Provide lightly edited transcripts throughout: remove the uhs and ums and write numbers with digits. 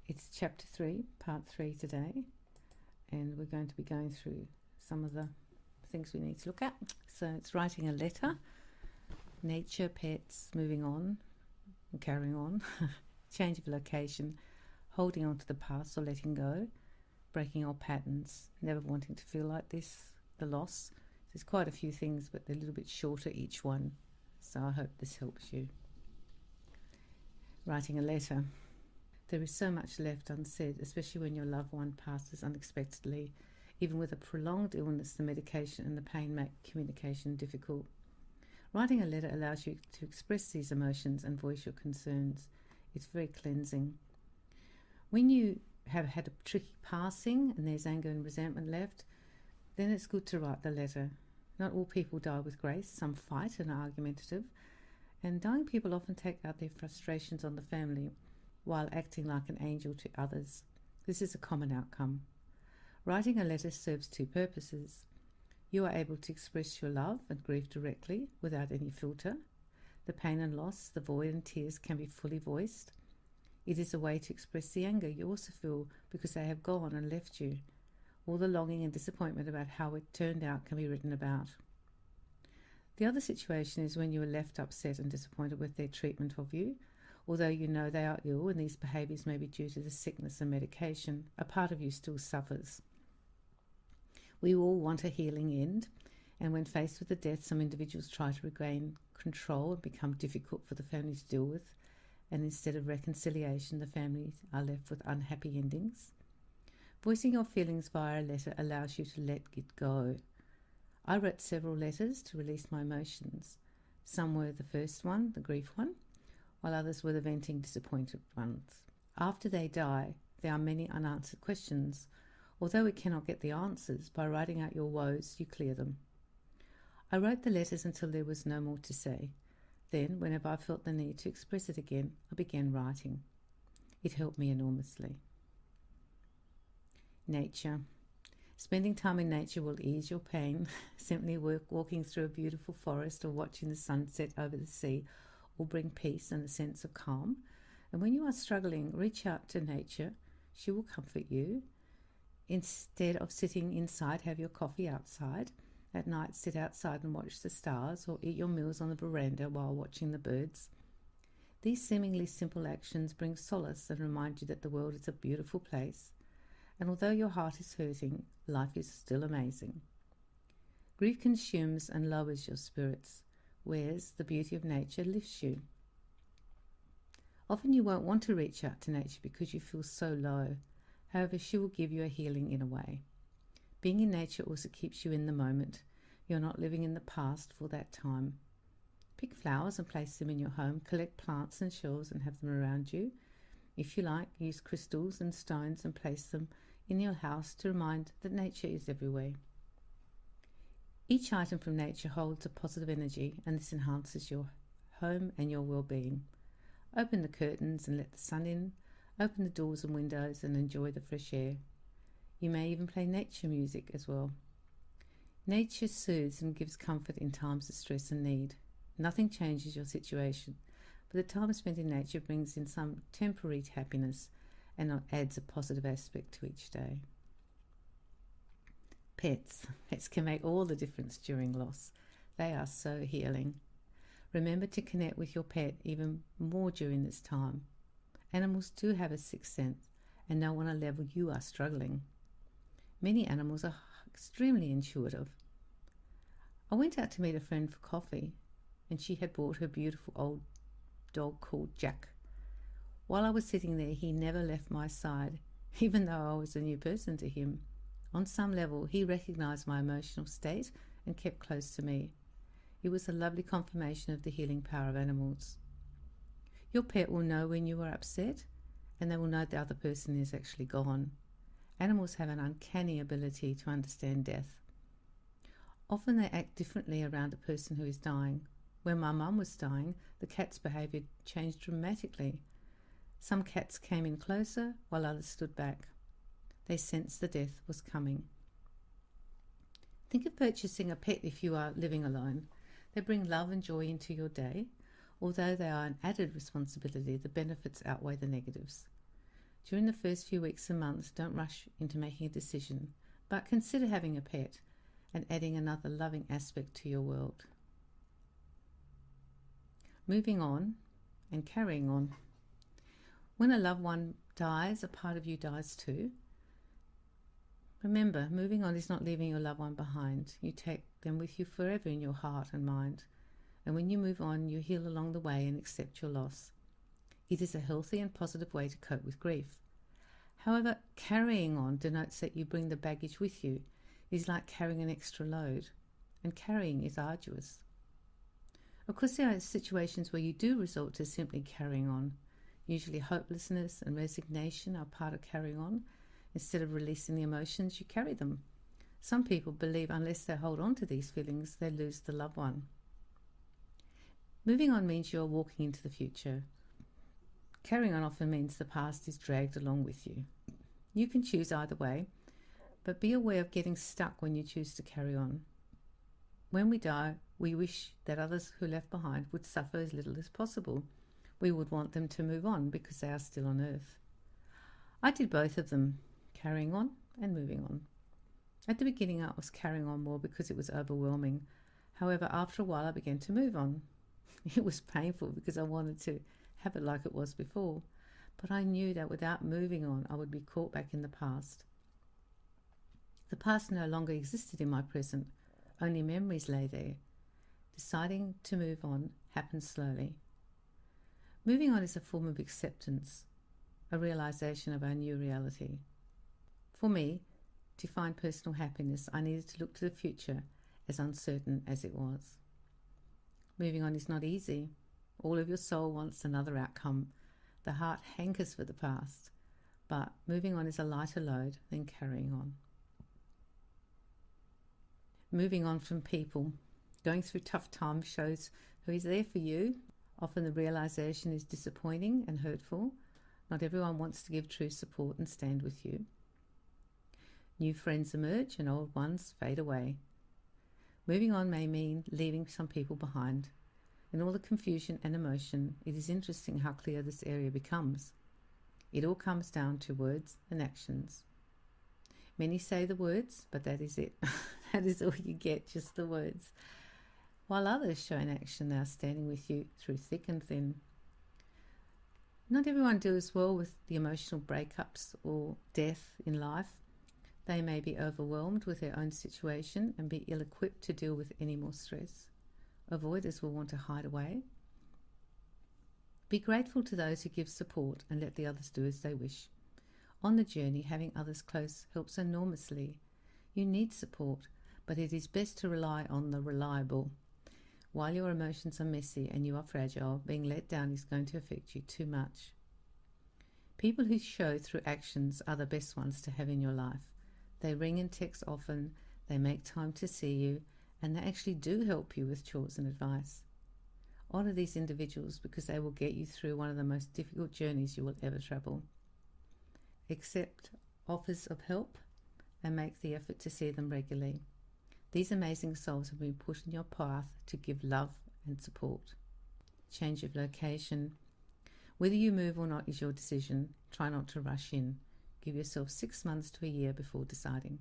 It's chapter 3, part 3 today, and we're going to be going through some of the things we need to look at. So it's writing a letter, nature, pets, moving on and carrying on, change of location, holding on to the past or letting go, breaking old patterns, never wanting to feel like this, the loss. There's quite a few things, but they're a little bit shorter each one, so I hope this helps you. Writing a letter. There is so much left unsaid, especially when your loved one passes unexpectedly. Even with a prolonged illness, the medication and the pain make communication difficult. Writing a letter allows you to express these emotions and voice your concerns. It's very cleansing. When you have had a tricky passing and there's anger and resentment left, then it's good to write the letter. Not all people die with grace. Some fight and are argumentative. And dying people often take out their frustrations on the family while acting like an angel to others. This is a common outcome. Writing a letter serves two purposes. You are able to express your love and grief directly without any filter. The pain and loss, the void and tears can be fully voiced. It is a way to express the anger you also feel because they have gone and left you. All the longing and disappointment about how it turned out can be written about. The other situation is when you are left upset and disappointed with their treatment of you. Although you know they are ill and these behaviours may be due to the sickness and medication, a part of you still suffers. We all want a healing end, and when faced with the death, some individuals try to regain control and become difficult for the family to deal with, and instead of reconciliation, the families are left with unhappy endings. Voicing your feelings via a letter allows you to let it go. I wrote several letters to release my emotions. Some were the first one, the grief one, while others were the venting, disappointed ones. After they die, there are many unanswered questions. Although we cannot get the answers, by writing out your woes, you clear them. I wrote the letters until there was no more to say. Then, whenever I felt the need to express it again, I began writing. It helped me enormously. Nature. Spending time in nature will ease your pain. Simply walking through a beautiful forest or watching the sunset over the sea will bring peace and a sense of calm. And when you are struggling, reach out to nature. She will comfort you. Instead of sitting inside, have your coffee outside. At night, sit outside and watch the stars, or eat your meals on the veranda while watching the birds. These seemingly simple actions bring solace and remind you that the world is a beautiful place. And although your heart is hurting, life is still amazing. Grief consumes and lowers your spirits, whereas the beauty of nature lifts you. Often you won't want to reach out to nature because you feel so low. However, she will give you a healing in a way. Being in nature also keeps you in the moment. You're not living in the past for that time. Pick flowers and place them in your home. Collect plants and shells and have them around you. If you like, use crystals and stones and place them in your house to remind that nature is everywhere. Each item from nature holds a positive energy, and this enhances your home and your well-being. Open the curtains and let the sun in. Open the doors and windows and enjoy the fresh air. You may even play nature music as well. Nature soothes and gives comfort in times of stress and need. Nothing changes your situation, but the time spent in nature brings in some temporary happiness and adds a positive aspect to each day. Pets. Pets can make all the difference during loss. They are so healing. Remember to connect with your pet even more during this time. Animals do have a sixth sense and know on a level you are struggling. Many animals are extremely intuitive. I went out to meet a friend for coffee, and she had brought her beautiful old dog called Jack. While I was sitting there, he never left my side, even though I was a new person to him. On some level, he recognized my emotional state and kept close to me. It was a lovely confirmation of the healing power of animals. Your pet will know when you are upset, and they will know the other person is actually gone. Animals have an uncanny ability to understand death. Often they act differently around a person who is dying. When my mum was dying, the cat's behaviour changed dramatically. Some cats came in closer, while others stood back. They sensed the death was coming. Think of purchasing a pet if you are living alone. They bring love and joy into your day. Although they are an added responsibility, the benefits outweigh the negatives. During the first few weeks and months, don't rush into making a decision, but consider having a pet and adding another loving aspect to your world. Moving on and carrying on. When a loved one dies, a part of you dies too. Remember, moving on is not leaving your loved one behind. You take them with you forever in your heart and mind. And when you move on, you heal along the way and accept your loss. It is a healthy and positive way to cope with grief. However, carrying on denotes that you bring the baggage with you. It is like carrying an extra load, and carrying is arduous. Of course, there are situations where you do resort to simply carrying on. Usually hopelessness and resignation are part of carrying on. Instead of releasing the emotions, you carry them. Some people believe unless they hold on to these feelings, they lose the loved one. Moving on means you are walking into the future. Carrying on often means the past is dragged along with you. You can choose either way, but be aware of getting stuck when you choose to carry on. When we die, we wish that others who left behind would suffer as little as possible. We would want them to move on because they are still on earth. I did both of them, carrying on and moving on. At the beginning, I was carrying on more because it was overwhelming. However, after a while, I began to move on. It was painful because I wanted to have it like it was before, but I knew that without moving on, I would be caught back in the past. The past no longer existed in my present, only memories lay there. Deciding to move on happens slowly. Moving on is a form of acceptance, a realization of our new reality. For me, to find personal happiness, I needed to look to the future, as uncertain as it was. Moving on is not easy. All of your soul wants another outcome. The heart hankers for the past, but moving on is a lighter load than carrying on. Moving on from people. Going through tough times shows who is there for you. Often the realization is disappointing and hurtful. Not everyone wants to give true support and stand with you. New friends emerge and old ones fade away. Moving on may mean leaving some people behind. In all the confusion and emotion, it is interesting how clear this area becomes. It all comes down to words and actions. Many say the words, but that is it. That is all you get, just the words. While others show in action, they are standing with you through thick and thin. Not everyone deals well with the emotional breakups or death in life. They may be overwhelmed with their own situation and be ill-equipped to deal with any more stress. Avoiders will want to hide away. Be grateful to those who give support and let the others do as they wish. On the journey, having others close helps enormously. You need support, but it is best to rely on the reliable. While your emotions are messy and you are fragile, being let down is going to affect you too much. People who show through actions are the best ones to have in your life. They ring and text often, they make time to see you, and they actually do help you with chores and advice. Honour these individuals because they will get you through one of the most difficult journeys you will ever travel. Accept offers of help and make the effort to see them regularly. These amazing souls have been put in your path to give love and support. Change of location. Whether you move or not is your decision. Try not to rush in. Give yourself 6 months to a year before deciding.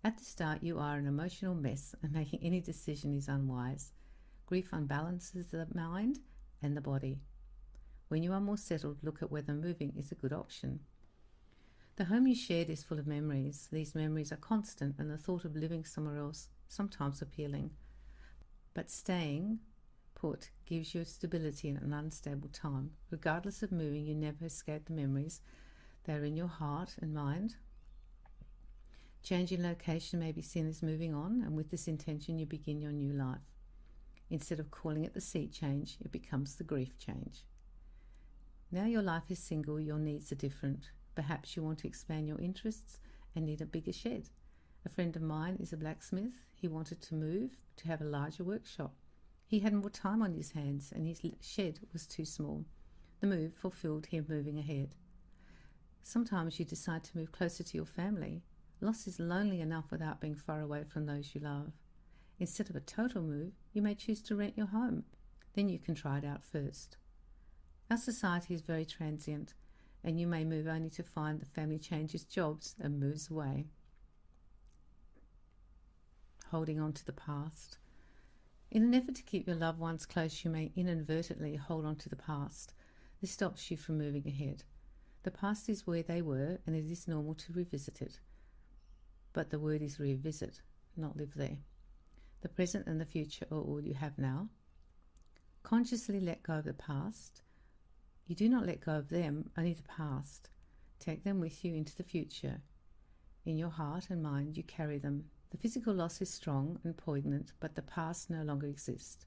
At the start, you are an emotional mess, and making any decision is unwise. Grief unbalances the mind and the body. When you are more settled, look at whether moving is a good option. The home you shared is full of memories. These memories are constant, and the thought of living somewhere else sometimes appealing. But staying put gives you stability in an unstable time. Regardless of moving, you never escape the memories. They are in your heart and mind. Changing location may be seen as moving on, and with this intention you begin your new life. Instead of calling it the sea change, it becomes the grief change. Now your life is single, your needs are different. Perhaps you want to expand your interests and need a bigger shed. A friend of mine is a blacksmith. He wanted to move to have a larger workshop. He had more time on his hands and his shed was too small. The move fulfilled him moving ahead. Sometimes you decide to move closer to your family. Loss is lonely enough without being far away from those you love. Instead of a total move, you may choose to rent your home. Then you can try it out first. Our society is very transient. and you may move only to find the family changes jobs and moves away. Holding on to the past. In an effort to keep your loved ones close, you may inadvertently hold on to the past. This stops you from moving ahead. The past is where they were, and it is normal to revisit it. But the word is revisit, not live there. The present and the future are all you have now. Consciously let go of the past. You do not let go of them, only the past. Take them with you into the future. In your heart and mind you carry them. The physical loss is strong and poignant, but the past no longer exists.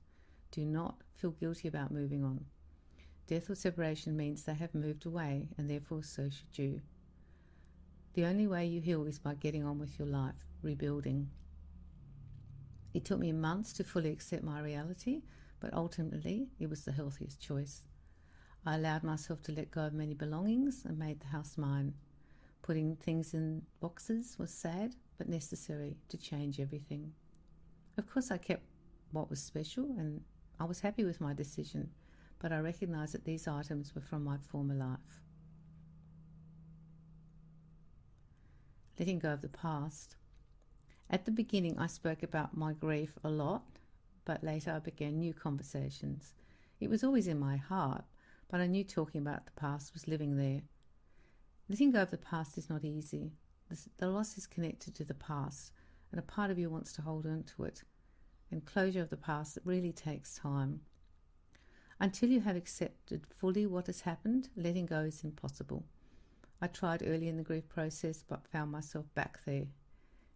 Do not feel guilty about moving on. Death or separation means they have moved away, and therefore so should you. The only way you heal is by getting on with your life, rebuilding. It took me months to fully accept my reality, but ultimately it was the healthiest choice. I allowed myself to let go of many belongings and made the house mine. Putting things in boxes was sad, but necessary to change everything. Of course, I kept what was special, and I was happy with my decision, but I recognised that these items were from my former life. Letting go of the past. At the beginning, I spoke about my grief a lot, but later I began new conversations. It was always in my heart, but I knew talking about the past was living there. Letting go of the past is not easy. The loss is connected to the past, and a part of you wants to hold on to it. And closure of the past really takes time. Until you have accepted fully what has happened, letting go is impossible. I tried early in the grief process, but found myself back there.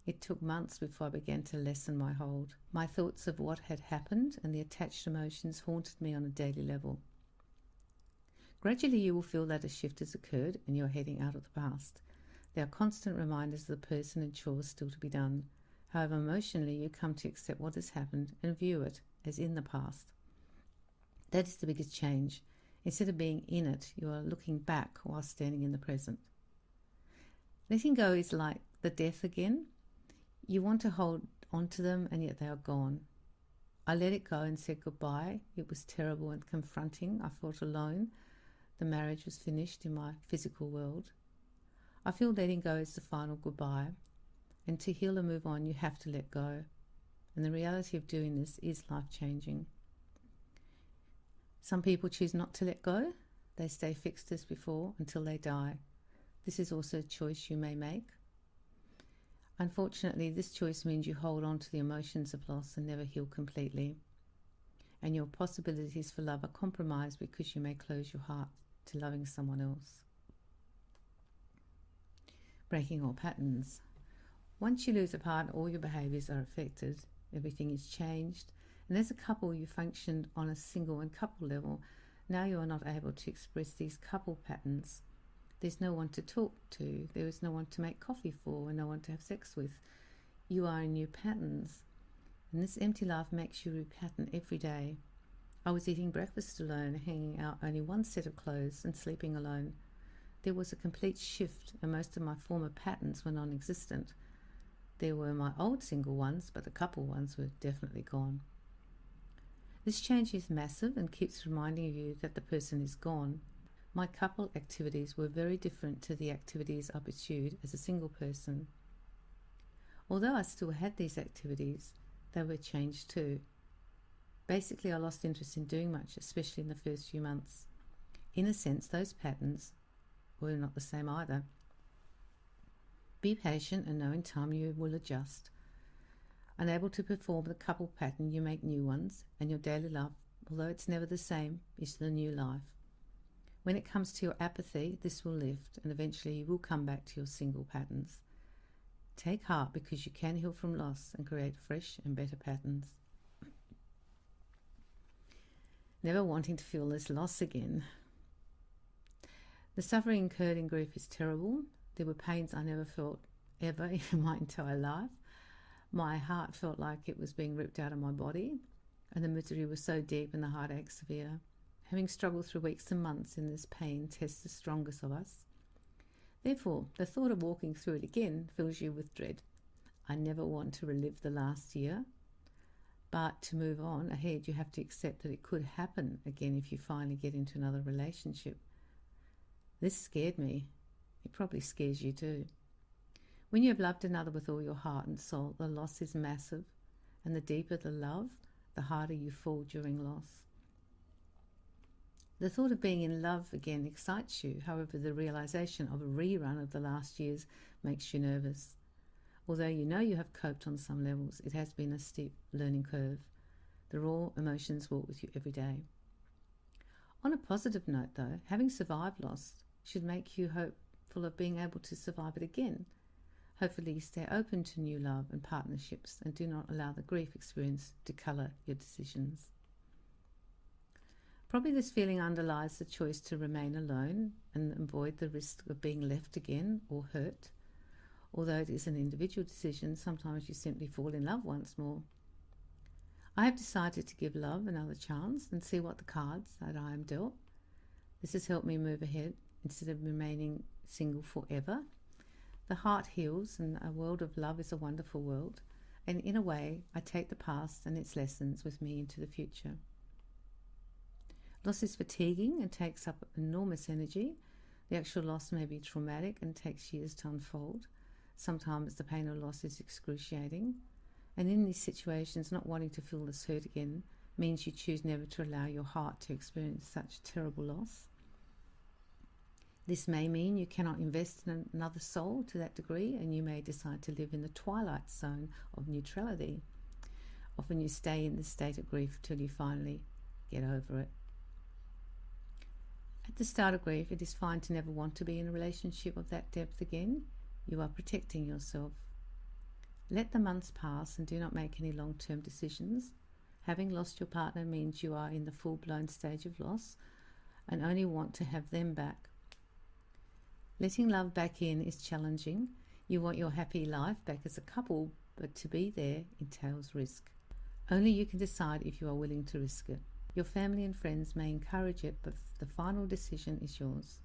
It took months before I began to lessen my hold. My thoughts of what had happened and the attached emotions haunted me on a daily level. Gradually you will feel that a shift has occurred and you're heading out of the past. There are constant reminders of the person and chores still to be done. However, emotionally you come to accept what has happened and view it as in the past. That is the biggest change. Instead of being in it, you are looking back while standing in the present. Letting go is like the death again. You want to hold on to them and yet they are gone. I let it go and said goodbye. It was terrible and confronting. I felt alone. The marriage was finished in my physical world. I feel letting go is the final goodbye. And to heal and move on, you have to let go. And the reality of doing this is life-changing. Some people choose not to let go. They stay fixed as before until they die. This is also a choice you may make. Unfortunately, this choice means you hold on to the emotions of loss and never heal completely. And your possibilities for love are compromised because you may close your heart to loving someone else. Breaking all patterns. Once you lose a partner, all your behaviours are affected. Everything is changed. And as a couple, you functioned on a single and couple level. Now you are not able to express these couple patterns. There's no one to talk to. There is no one to make coffee for and no one to have sex with. You are in new patterns. And this empty life makes you repattern every day. I was eating breakfast alone, hanging out only one set of clothes and sleeping alone. There was a complete shift and most of my former patterns were non-existent. There were my old single ones, but the couple ones were definitely gone. This change is massive and keeps reminding you that the person is gone. My couple activities were very different to the activities I pursued as a single person. Although I still had these activities, they were changed too. Basically, I lost interest in doing much, especially in the first few months. In a sense, those patterns were not the same either. Be patient and know in time you will adjust. Unable to perform the couple pattern, you make new ones, and your daily life, although it's never the same, is the new life. When it comes to your apathy, this will lift, and eventually you will come back to your single patterns. Take heart because you can heal from loss and create fresh and better patterns. Never wanting to feel this loss again. The suffering incurred in grief is terrible. There were pains I never felt ever in my entire life. My heart felt like it was being ripped out of my body, and the misery was so deep and the heartache severe. Having struggled through weeks and months in this pain tests the strongest of us. Therefore, the thought of walking through it again fills you with dread. I never want to relive the last year, but to move on ahead, you have to accept that it could happen again if you finally get into another relationship. This scared me. It probably scares you too. When you have loved another with all your heart and soul, the loss is massive, and the deeper the love, the harder you fall during loss. The thought of being in love again excites you, however the realization of a rerun of the last years makes you nervous. Although you know you have coped on some levels, it has been a steep learning curve. The raw emotions walk with you every day. On a positive note though, having survived loss should make you hopeful of being able to survive it again. Hopefully you stay open to new love and partnerships and do not allow the grief experience to colour your decisions. Probably this feeling underlies the choice to remain alone and avoid the risk of being left again or hurt. Although it is an individual decision, sometimes you simply fall in love once more. I have decided to give love another chance and see what the cards that I am dealt. This has helped me move ahead instead of remaining single forever. The heart heals, and a world of love is a wonderful world, and in a way I take the past and its lessons with me into the future. Loss is fatiguing and takes up enormous energy. The actual loss may be traumatic and takes years to unfold. Sometimes the pain of loss is excruciating, and in these situations not wanting to feel this hurt again means you choose never to allow your heart to experience such terrible loss. This may mean you cannot invest in another soul to that degree, and you may decide to live in the twilight zone of neutrality. Often you stay in this state of grief till you finally get over it. At the start of grief, it is fine to never want to be in a relationship of that depth again. You are protecting yourself. Let the months pass and do not make any long-term decisions. Having lost your partner means you are in the full-blown stage of loss and only want to have them back. Letting love back in is challenging. You want your happy life back as a couple, but to be there entails risk. Only you can decide if you are willing to risk it. Your family and friends may encourage it, but the final decision is yours.